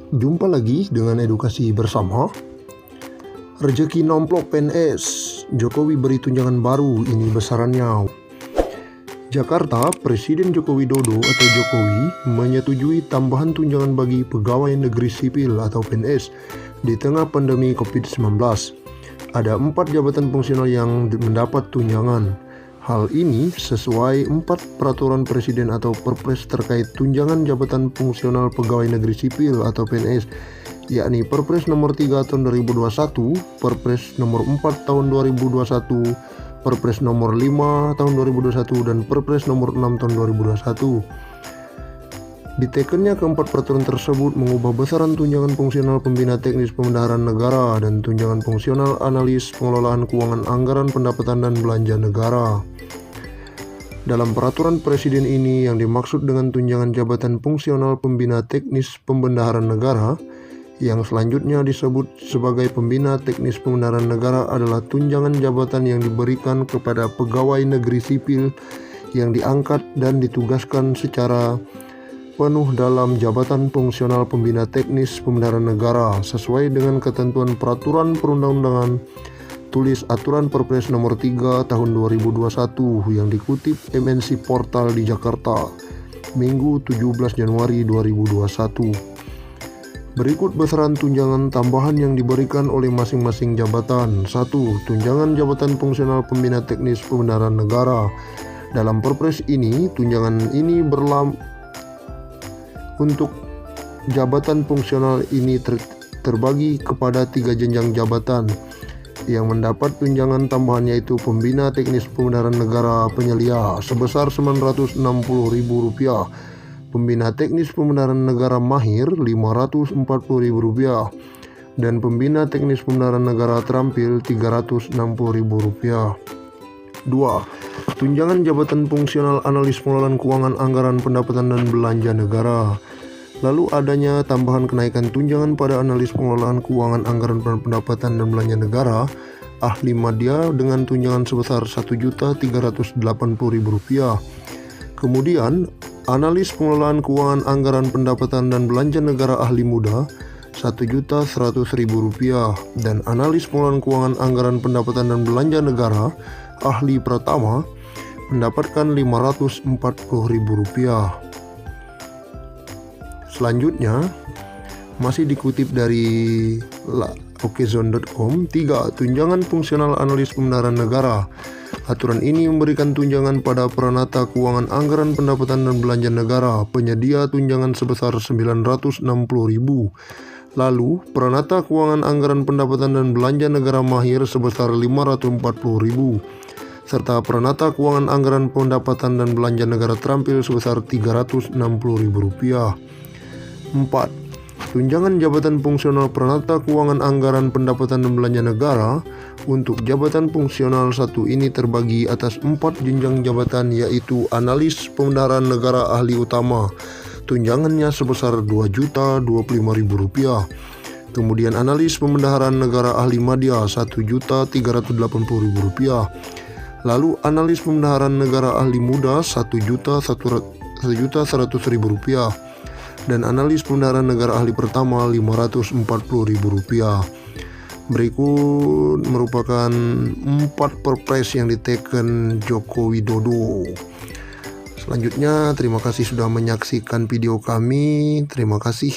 Jumpa lagi dengan edukasi bersama. Rezeki nomplok PNS, Jokowi beri tunjangan baru, ini besarannya. Jakarta, Presiden Joko Widodo atau Jokowi menyetujui tambahan tunjangan bagi pegawai negeri sipil atau PNS di tengah pandemi COVID-19. Ada 4 jabatan fungsional yang mendapat tunjangan. Hal ini sesuai 4 peraturan presiden atau perpres terkait tunjangan jabatan fungsional pegawai negeri sipil atau PNS, yakni Perpres nomor 3 tahun 2021, Perpres nomor 4 tahun 2021, Perpres nomor 5 tahun 2021, dan Perpres nomor 6 tahun 2021. Ditekennya keempat peraturan tersebut mengubah besaran tunjangan fungsional pembina teknis pembendaharaan negara dan tunjangan fungsional analis pengelolaan keuangan anggaran pendapatan dan belanja negara. Dalam peraturan presiden ini yang dimaksud dengan tunjangan jabatan fungsional pembina teknis pembendaharaan negara, yang selanjutnya disebut sebagai pembina teknis pembendaharaan negara, adalah tunjangan jabatan yang diberikan kepada pegawai negeri sipil yang diangkat dan ditugaskan secara penuh dalam jabatan fungsional pembina teknis pembendaharaan negara sesuai dengan ketentuan peraturan perundang-undangan tulis aturan Perpres nomor 3 tahun 2021 yang dikutip MNC Portal di Jakarta Minggu 17 Januari 2021. Berikut besaran tunjangan tambahan yang diberikan oleh masing-masing jabatan. 1. Tunjangan jabatan fungsional pembina teknis pembendaharaan negara. Dalam Perpres ini, tunjangan ini untuk jabatan fungsional ini terbagi kepada 3 jenjang jabatan yang mendapat tunjangan tambahan, yaitu pembina teknis pembendaharaan negara penyelia sebesar Rp960.000, pembina teknis pembendaharaan negara mahir Rp540.000, dan pembina teknis pembendaharaan negara terampil Rp360.000. 2. Tunjangan jabatan fungsional analis pengelolaan keuangan anggaran pendapatan dan belanja negara. Lalu adanya tambahan kenaikan tunjangan pada analis pengelolaan keuangan anggaran pendapatan dan belanja negara ahli madya dengan tunjangan sebesar Rp1.380.000. Kemudian analis pengelolaan keuangan anggaran pendapatan dan belanja negara ahli muda Rp1.100.000, dan analis pengelolaan keuangan anggaran pendapatan dan belanja negara ahli pratama mendapatkan Rp540.000. Selanjutnya, masih dikutip dari okezone.com, 3. Tunjangan fungsional analis pembendaharaan negara. Aturan ini memberikan tunjangan pada peranata keuangan anggaran pendapatan dan belanja negara penyedia tunjangan sebesar Rp960.000. Lalu, peranata keuangan anggaran pendapatan dan belanja negara mahir sebesar Rp540.000, serta peranata keuangan anggaran pendapatan dan belanja negara terampil sebesar Rp360.000. 4. Tunjangan jabatan fungsional peranata keuangan anggaran pendapatan dan belanja negara untuk jabatan fungsional 1 ini terbagi atas 4 jenjang jabatan, yaitu analis pembendaharaan negara ahli utama, tunjangannya sebesar Rp2.025.000. Kemudian analis pembendaharaan negara ahli madya Rp1.380.000. Lalu analis pembendaharaan negara ahli muda Rp1.100.000, dan analis pembendaharaan negara ahli pertama Rp540.000. Berikut merupakan 4 perpres yang diteken Joko Widodo. Selanjutnya, terima kasih sudah menyaksikan video kami. Terima kasih.